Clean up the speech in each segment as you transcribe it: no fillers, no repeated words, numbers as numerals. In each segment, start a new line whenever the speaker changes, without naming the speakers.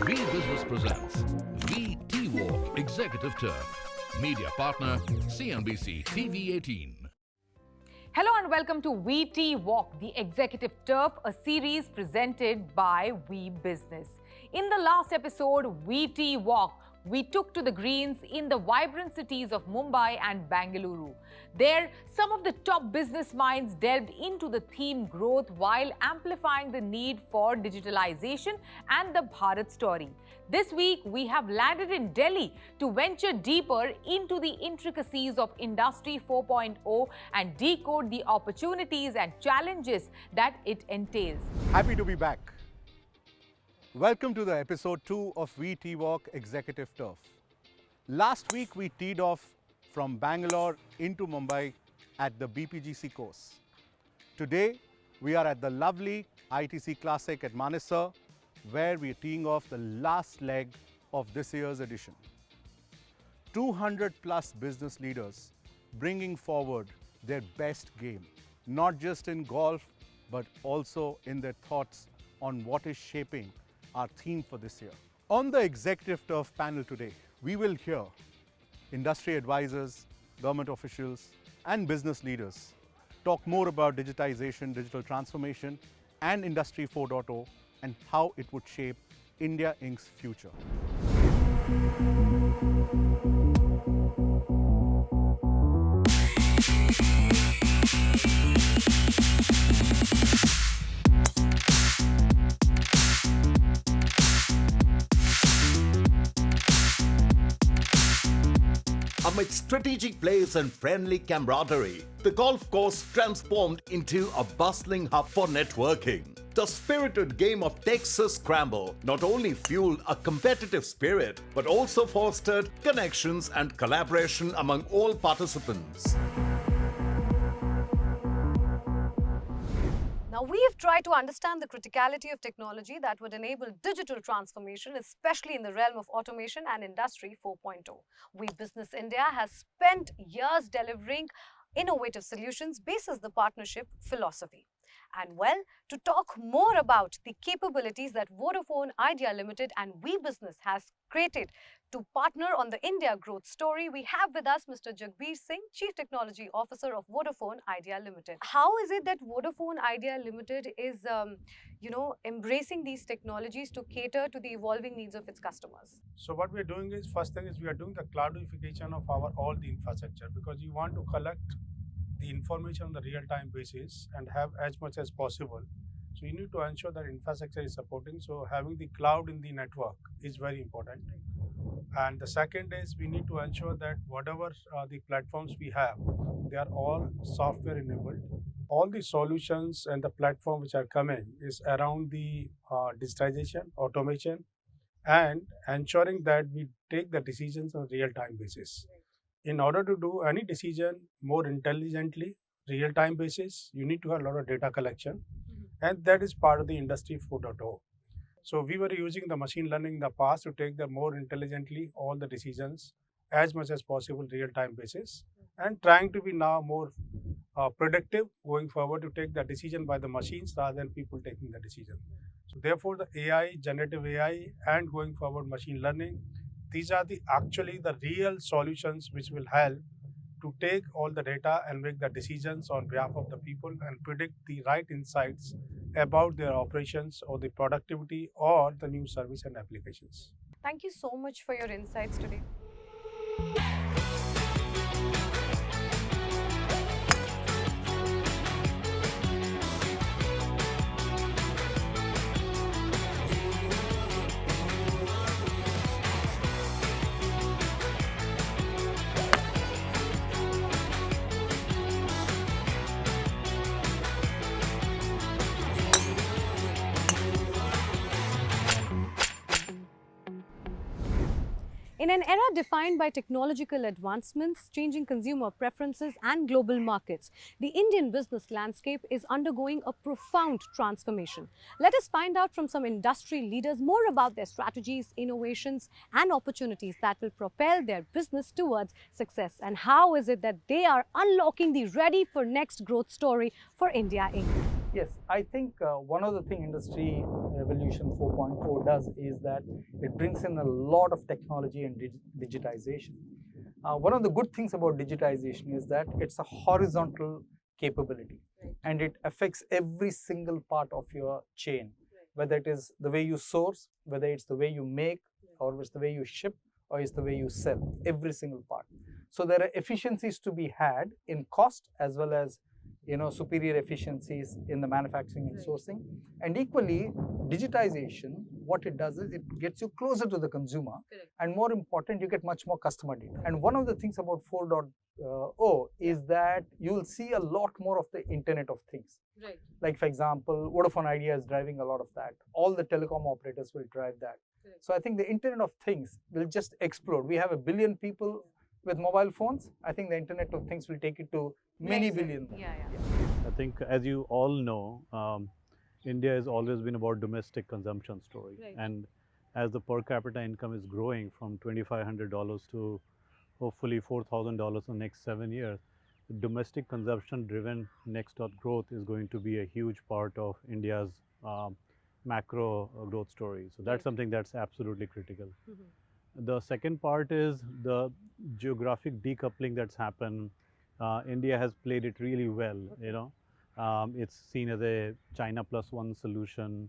Vi Business presents Vi TeeWalk Executive Turf. Media partner CNBC TV 18.
Hello and welcome to Vi TeeWalk, the Executive Turf, a series presented by Vi Business. In the last episode, Vi TeeWalk, we took to the greens in the vibrant cities of Mumbai and Bengaluru. There, some of the top business minds delved into the theme growth while amplifying the need for digitalization and the Bharat story. This week, we have landed in Delhi to venture deeper into the intricacies of Industry 4.0 and decode the opportunities and challenges that it entails.
Happy to be back. Welcome to the episode 2 of Vi TeeWalk Executive Turf. Last week we teed off from Bangalore into Mumbai at the BPGC course. Today we are at the lovely ITC Classic at Manesar, where we are teeing off the last leg of this year's edition. 200 plus business leaders bringing forward their best game, not just in golf but also in their thoughts on what is shaping our theme for this year. On the Executive Turf panel today, we will hear industry advisors, government officials and business leaders talk more about digitization, digital transformation and Industry 4.0 and how it would shape India Inc.'s future.
Amid strategic plays and friendly camaraderie, the golf course transformed into a bustling hub for networking. The spirited game of Texas Scramble not only fueled a competitive spirit, but also fostered connections and collaboration among all participants.
Now, we have tried to understand the criticality of technology that would enable digital transformation, especially in the realm of automation and Industry 4.0. We Business India has spent years delivering innovative solutions based on the partnership philosophy. And well, to talk more about the capabilities that Vodafone Idea Limited and Vi Business has created to partner on the India growth story, we have with us Mr. Jagbir Singh, Chief Technology Officer of Vodafone Idea Limited. How is it that Vodafone Idea Limited is, embracing these technologies to cater to the evolving needs of its customers?
So what we are doing is, first thing is we are doing the cloudification of all the infrastructure, because you want to collect the information on the real-time basis and have as much as possible. So you need to ensure that infrastructure is supporting. So having the cloud in the network is very important. And the second is we need to ensure that whatever the platforms we have, they are all software enabled. All the solutions and the platform which are coming is around the digitization, automation, and ensuring that we take the decisions on a real-time basis. In order to do any decision more intelligently, real-time basis, you need to have a lot of data collection, and that is part of the Industry 4.0. So we were using the machine learning in the past to take the more intelligently all the decisions as much as possible real-time basis, and trying to be now more predictive going forward to take the decision by the machines rather than people taking the decision. So therefore, the AI, generative AI, and going forward machine learning, these are actually the real solutions which will help to take all the data and make the decisions on behalf of the people and predict the right insights about their operations or the productivity or the new service and applications.
Thank you so much for your insights today. In an era defined by technological advancements, changing consumer preferences and global markets, the Indian business landscape is undergoing a profound transformation. Let us find out from some industry leaders more about their strategies, innovations and opportunities that will propel their business towards success, and how is it that they are unlocking the ready for next growth story for India Inc.
Yes, I think one of the thing Industry Revolution 4.0 does is that it brings in a lot of technology and digitization. One of the good things about digitization is that it's a horizontal capability, and it affects every single part of your chain, whether it is the way you source, whether it's the way you make, or it's the way you ship, or it's the way you sell, every single part. So there are efficiencies to be had in cost as well as superior efficiencies in the manufacturing and sourcing. And equally, digitization, what it does is it gets you closer to the consumer. Correct. And more important, you get much more customer data. And one of the things about 4.0 is that you'll see a lot more of the Internet of Things. Right. Like, for example, Vodafone Idea is driving a lot of that. All the telecom operators will drive that. Correct. So I think the Internet of Things will just explode. We have 1 billion people with mobile phones. I think the Internet of Things will take it to many billion more.
Yeah.
I think, as you all know, India has always been about domestic consumption story. Right. And as the per capita income is growing from $2,500 to hopefully $4,000 in the next 7 years, the domestic consumption driven next growth is going to be a huge part of India's macro growth story. So that's something that's absolutely critical. The second part is the geographic decoupling that's happened. India has played it really well, it's seen as a China plus one solution.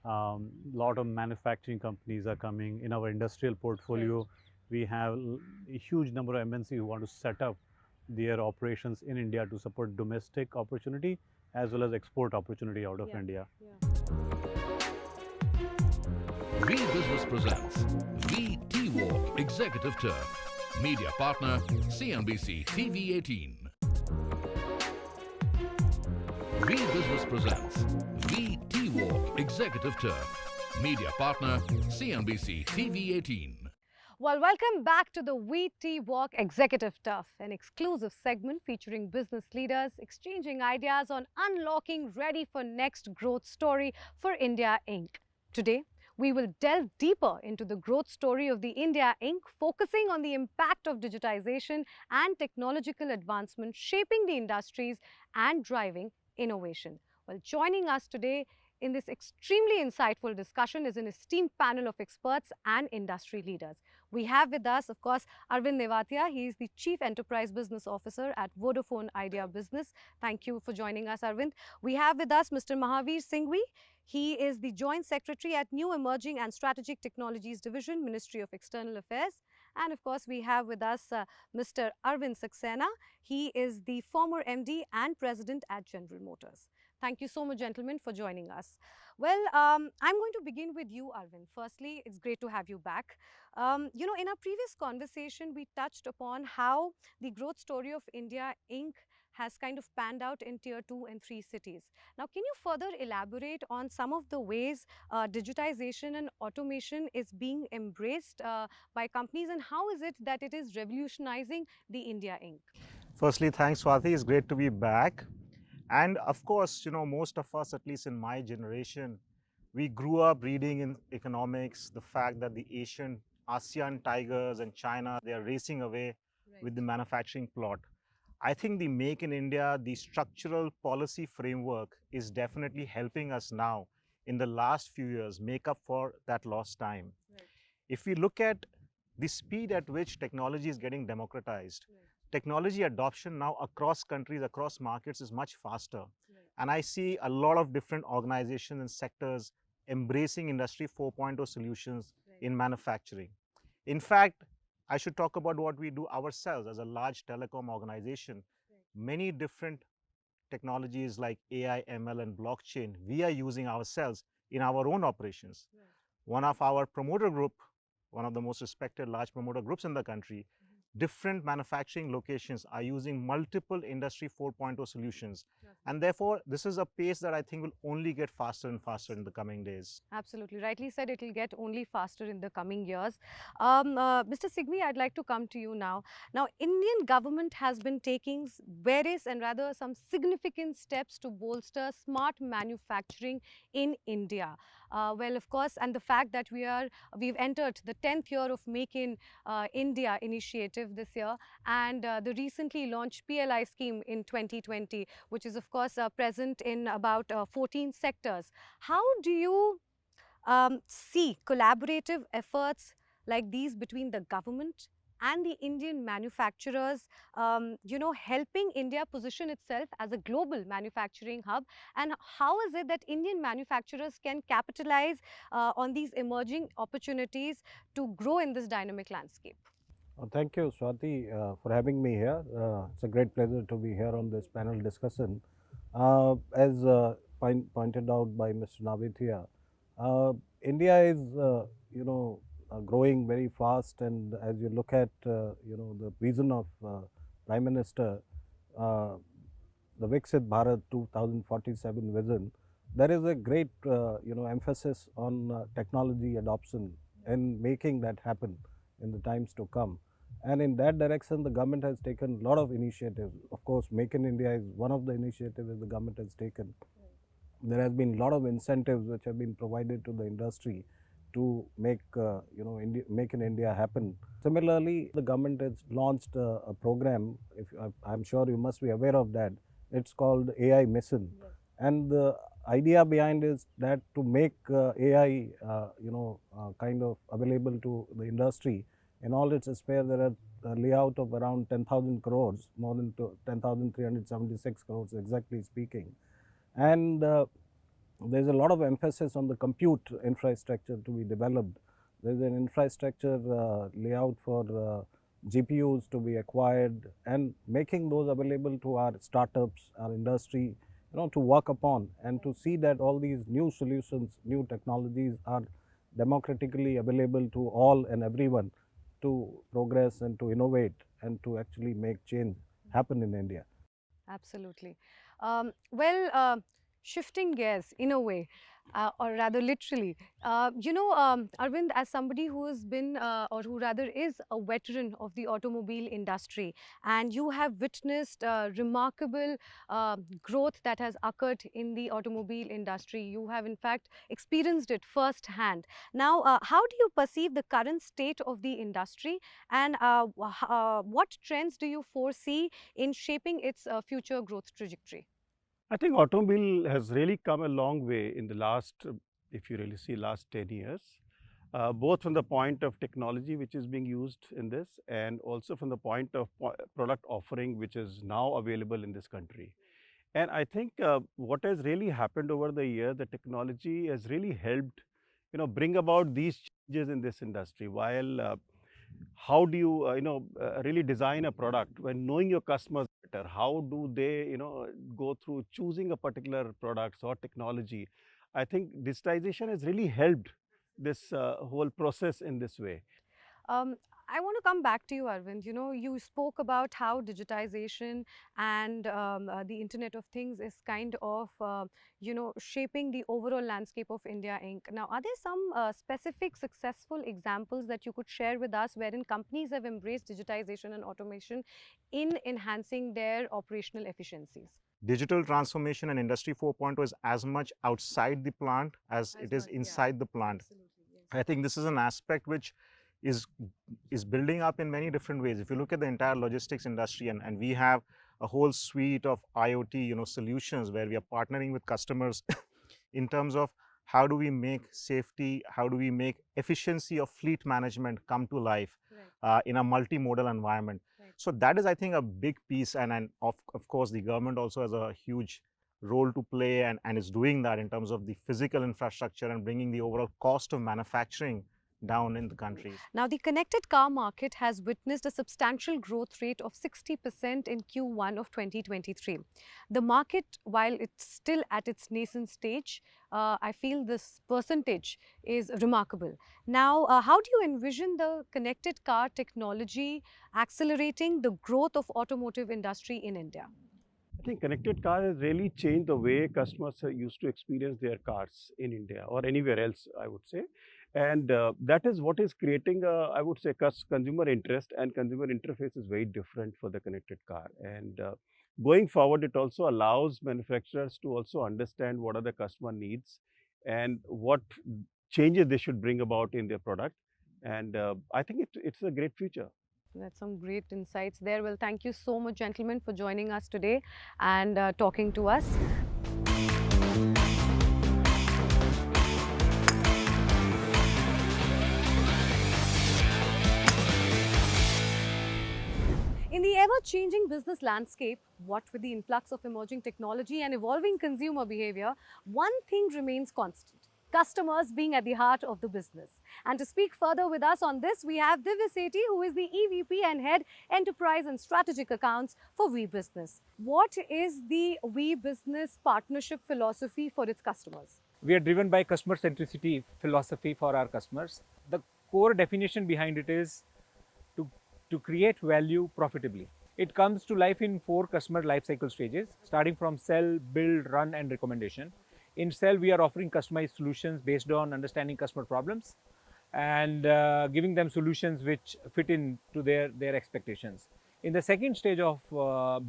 Lot of manufacturing companies are coming. In our industrial portfolio, we have a huge number of MNC who want to set up their operations in India to support domestic opportunity as well as export opportunity out of India.
Vi Business presents Vi TeeWalk Executive Turf. Media partner CNBC TV 18. Vi Business presents Vi TeeWalk Executive Turf. Media partner CNBC TV 18.
Well, welcome back to the Vi TeeWalk Executive Turf, an exclusive segment featuring business leaders exchanging ideas on unlocking ready for next growth story for India Inc. Today, we will delve deeper into the growth story of the India Inc., focusing on the impact of digitization and technological advancement shaping the industries and driving innovation. Well, joining us today in this extremely insightful discussion is an esteemed panel of experts and industry leaders. We have with us, of course, Arvind Nevatia. He is the Chief Enterprise Business Officer at Vodafone Idea Business. Thank you for joining us, Arvind. We have with us Mr. Mahavir Singhvi. He is the Joint Secretary at New Emerging and Strategic Technologies Division, Ministry of External Affairs. And of course, we have with us Mr. Arvind Saxena. He is the former MD and President at General Motors. Thank you so much, gentlemen, for joining us. Well, I'm going to begin with you, Arvind. Firstly, it's great to have you back. In our previous conversation, we touched upon how the growth story of India Inc. has kind of panned out in tier 2 and 3 cities. Now, can you further elaborate on some of the ways digitization and automation is being embraced by companies, and how is it that it is revolutionizing the India Inc.?
Firstly, thanks, Swati. It's great to be back. And of course, most of us, at least in my generation, we grew up reading in economics the fact that the ASEAN tigers and China, they are racing away with the manufacturing plot. I think the Make in India, the structural policy framework is definitely helping us now in the last few years make up for that lost time. Right. If we look at the speed at which technology is getting democratized, technology adoption now across countries, across markets is much faster. And I see a lot of different organizations and sectors embracing Industry 4.0 solutions in manufacturing. In fact, I should talk about what we do ourselves as a large telecom organization. Many different technologies like AI, ML, and blockchain, we are using ourselves in our own operations. One of our promoter group, one of the most respected large promoter groups in the country, different manufacturing locations are using multiple Industry 4.0 solutions. And therefore, this is a pace that I think will only get faster and faster in the coming days.
Absolutely. Rightly said, it will get only faster in the coming years. Mr. Singhvi, I'd like to come to you now. Now, Indian government has been taking various and rather some significant steps to bolster smart manufacturing in India. Well, of course, and the fact that we've entered the 10th year of Make in India initiative this year, and the recently launched PLI scheme in 2020, which is of course present in about 14 sectors. How do you see collaborative efforts like these between the government and the Indian manufacturers, helping India position itself as a global manufacturing hub? And how is it that Indian manufacturers can capitalize on these emerging opportunities to grow in this dynamic landscape?
Thank you, Swati, for having me here. It's a great pleasure to be here on this panel discussion. As pointed out by Mr. Navithia, India is, growing very fast, and as you look at, the vision of Prime Minister, uh, the Viksit Bharat 2047 vision, there is a great, emphasis on technology adoption and making that happen in the times to come. And in that direction, the government has taken a lot of initiatives. Of course, Make in India is one of the initiatives that the government has taken. There has been a lot of incentives which have been provided to the industry to make Make in India happen. Similarly, the government has launched a program. If I'm sure you must be aware of that. It's called AI Mission, and the idea behind is that to make AI, kind of available to the industry in all its sphere. There are a layout of around 10,000 crores, more than 10,376 crores, exactly speaking, and there's a lot of emphasis on the compute infrastructure to be developed. There's an infrastructure layout for GPUs to be acquired and making those available to our startups, our industry, to work upon and to see that all these new solutions, new technologies are democratically available to all and everyone to progress and to innovate and to actually make change happen in India.
Absolutely. Shifting gears in a way, or rather literally, Arvind, as somebody who has been, or who rather is a veteran of the automobile industry, and you have witnessed remarkable growth that has occurred in the automobile industry. You have, in fact, experienced it firsthand. Now, how do you perceive the current state of the industry, and what trends do you foresee in shaping its future growth trajectory?
I think automobile has really come a long way in the last, if you really see, last 10 years, both from the point of technology which is being used in this, and also from the point of product offering which is now available in this country. And I think what has really happened over the years, the technology has really helped, bring about these changes in this industry. While how do you, really design a product when knowing your customers better? How do they, go through choosing a particular products or technology? I think digitization has really helped this whole process in this way.
Um, I want to come back to you, Arvind. You spoke about how digitization and the Internet of Things is kind of, shaping the overall landscape of India Inc. Now, are there some specific successful examples that you could share with us wherein companies have embraced digitization and automation in enhancing their operational efficiencies?
Digital transformation and Industry 4.0 is as much outside the plant as it is inside the plant. I think this is an aspect which is building up in many different ways. If you look at the entire logistics industry, and we have a whole suite of IoT solutions where we are partnering with customers in terms of how do we make safety, how do we make efficiency of fleet management come to life in a multimodal environment. So that is, I think, a big piece, and of course the government also has a huge role to play and is doing that in terms of the physical infrastructure and bringing the overall cost of manufacturing down in the countries.
Now, the connected car market has witnessed a substantial growth rate of 60% in Q1 of 2023. The market, while it's still at its nascent stage, I feel this percentage is remarkable. Now, how do you envision the connected car technology accelerating the growth of automotive industry in India?
I think connected car has really changed the way customers used to experience their cars in India or anywhere else, I would say. And that is what is creating, I would say, consumer interest, and consumer interface is very different for the connected car. And going forward, it also allows manufacturers to also understand what are the customer needs and what changes they should bring about in their product. And I think it's a great future.
That's some great insights there. Well, thank you so much, gentlemen, for joining us today and talking to us. In the ever-changing business landscape, what with the influx of emerging technology and evolving consumer behavior, one thing remains constant: customers being at the heart of the business. And to speak further with us on this, we have Divya Sethi, who is the EVP and Head Enterprise and Strategic Accounts for Vi Business. What is the Vi Business partnership philosophy for its customers?
We are driven by customer centricity philosophy for our customers. The core definition behind it is to create value profitably. It comes to life in 4 customer lifecycle stages, starting from sell, build, run, and recommendation. In sell, we are offering customized solutions based on understanding customer problems and giving them solutions which fit into their expectations. In the second stage of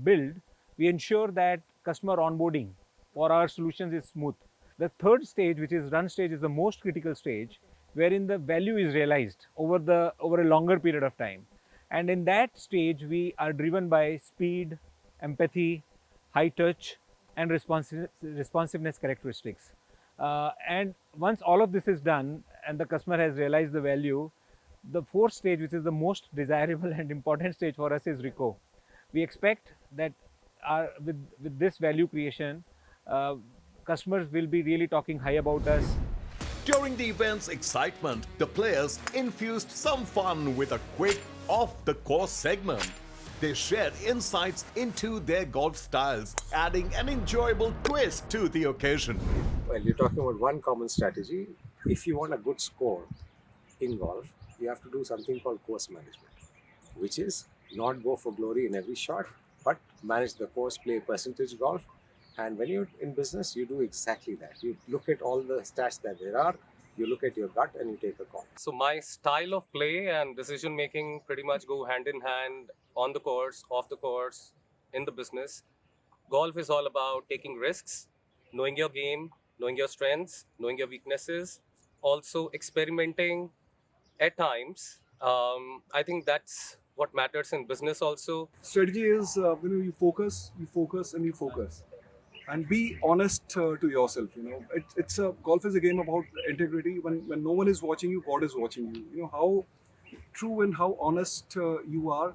build, we ensure that customer onboarding for our solutions is smooth. The third stage, which is run stage, is the most critical stage, wherein the value is realized over a longer period of time. And in that stage, we are driven by speed, empathy, high touch, and responsiveness characteristics. And once all of this is done and the customer has realized the value, the fourth stage, which is the most desirable and important stage for us, is RECO. We expect that with this value creation, customers will be really talking high about us.
During the event's excitement, the players infused some fun with a quick off-the-course segment. They shared insights into their golf styles, adding an enjoyable twist to the occasion.
Well, you're talking about one common strategy. If you want a good score in golf, you have to do something called course management, which is not go for glory in every shot, but manage the course, play percentage golf. And when you're in business, you do exactly that. You look at all the stats that there are, you look at your gut and you take a call.
So my style of play and decision making pretty much go hand in hand on the course, off the course, in the business. Golf is all about taking risks, knowing your game, knowing your strengths, knowing your weaknesses, also experimenting at times. I think that's what matters in business also.
Strategy is you focus and you focus. And be honest to yourself. Golf is a game about integrity. When no one is watching you, God is watching you. You know how true and how honest you are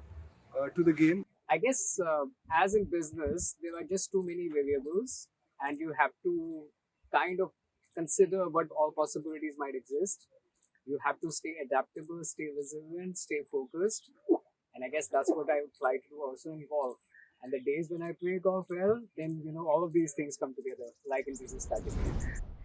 to the game.
I guess as in business, there are just too many variables, and you have to kind of consider what all possibilities might exist. You have to stay adaptable, stay resilient, stay focused, and I guess that's what I would try to do also in golf. And the days when I play golf well, then all of these things come together, like in business strategy.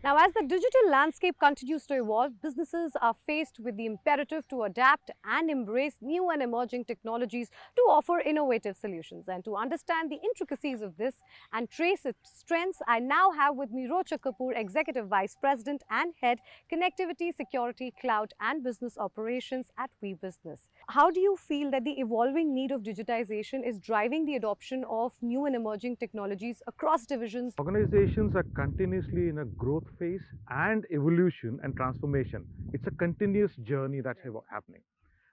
Now, as the digital landscape continues to evolve, businesses are faced with the imperative to adapt and embrace new and emerging technologies to offer innovative solutions. And to understand the intricacies of this and trace its strengths, I now have with me Rocha Kapoor, Executive Vice President and Head, Connectivity, Security, Cloud and Business Operations at Vi Business. How do you feel that the evolving need of digitization is driving the adoption of new and emerging technologies across divisions?
Organizations are continuously in a growth phase and evolution and transformation. It's a continuous journey that's happening.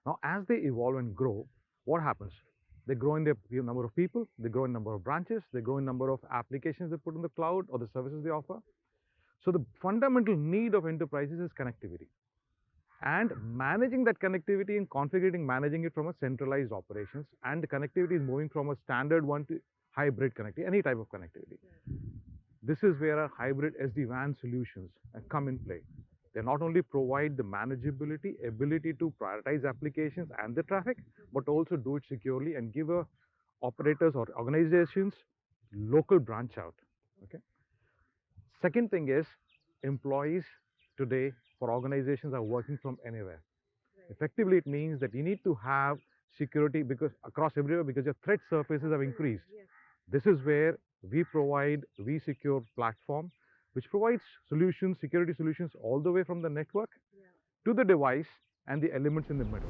Now, as they evolve and grow, what happens? They grow in their number of people, they grow in number of branches, they grow in number of applications they put in the cloud or the services they offer. So the fundamental need of enterprises is connectivity. And managing that connectivity and configuring, managing it from a centralized operations, and the connectivity is moving from a standard one to hybrid connectivity, any type of connectivity. This is where our hybrid SD-WAN solutions come in play. They not only provide the manageability, ability to prioritize applications and the traffic, but also do it securely and give operators or organizations local branch out. Okay. Second thing is, employees today for organizations are working from anywhere. Effectively, it means that you need to have security because across everywhere, because your threat surfaces have increased. This is where we provide vSecure platform, which provides solutions, security solutions all the way from the network to the device and the elements in the middle.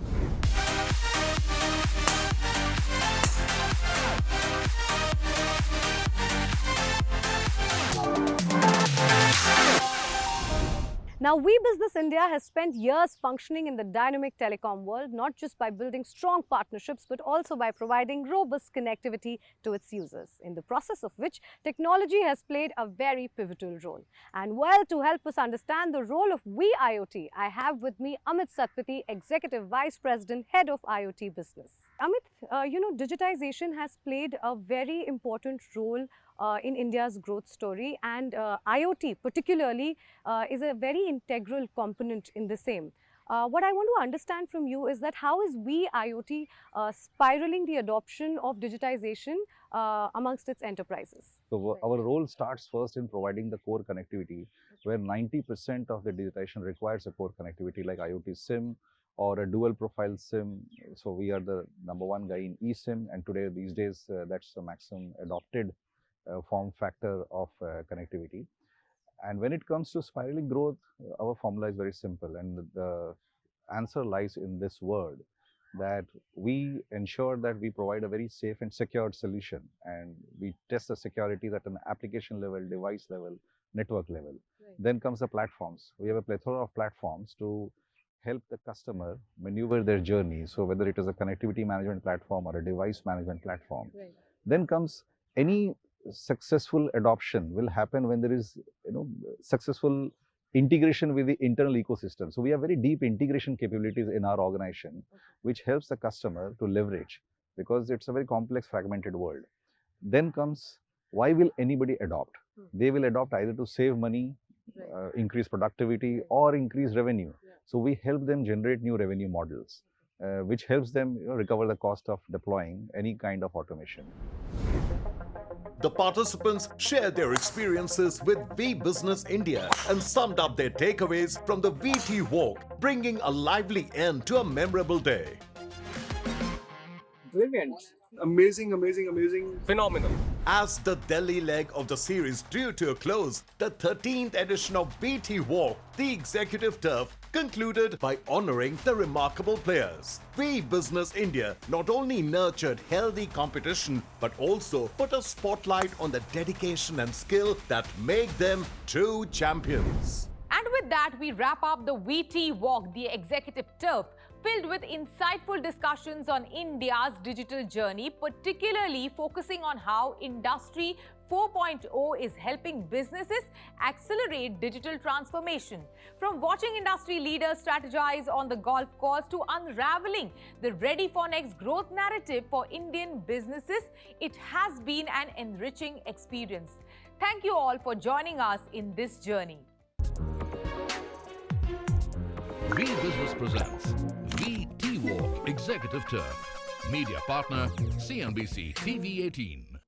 Now, We Business India has spent years functioning in the dynamic telecom world, not just by building strong partnerships, but also by providing robust connectivity to its users, in the process of which technology has played a very pivotal role. And well, to help us understand the role of We IoT, I have with me Amit Satpathy, Executive Vice President, Head of IoT Business. Amit, digitization has played a very important role in India's growth story, and IoT particularly is a very integral component in the same. What I want to understand from you is that how is We IoT spiraling the adoption of digitization amongst its enterprises?
So our role starts first in providing the core connectivity, where 90% of the digitization requires a core connectivity like IoT SIM or a dual profile SIM. So we are the #1 guy in eSIM, and today, these days, that's the maximum adopted form factor of connectivity. And when it comes to spiraling growth, our formula is very simple, and the answer lies in this word, that we ensure that we provide a very safe and secured solution, and we test the security at an application level, device level, network level. Right. Then comes the platforms. We have a plethora of platforms to help the customer maneuver their journey. So whether it is a connectivity management platform or a device management platform. Right. Then comes any successful adoption will happen when there is successful integration with the internal ecosystem. So we have very deep integration capabilities in our organization, which helps the customer to leverage, because it's a very complex, fragmented world. Then comes, why will anybody adopt? They will adopt either to save money, increase productivity, or increase revenue. So we help them generate new revenue models, which helps them recover the cost of deploying any kind of automation.
The participants shared their experiences with Vi Business India and summed up their takeaways from the Vi TeeWalk, bringing a lively end to a memorable day.
Brilliant.
Amazing, amazing, amazing.
Phenomenal.
As the Delhi leg of the series drew to a close, the 13th edition of Vi TeeWalk, the Executive Turf, concluded by honoring the remarkable players. Vi Business India not only nurtured healthy competition, but also put a spotlight on the dedication and skill that make them true champions.
And with that, we wrap up the Vi TeeWalk, the Executive Turf, filled with insightful discussions on India's digital journey, particularly focusing on how Industry 4.0 is helping businesses accelerate digital transformation. From watching industry leaders strategize on the golf course to unraveling the ReadyForNext growth narrative for Indian businesses, it has been an enriching experience. Thank you all for joining us in this journey.
Vi Business presents Vi TeeWalk Executive Turf. Media partner CNBC TV 18.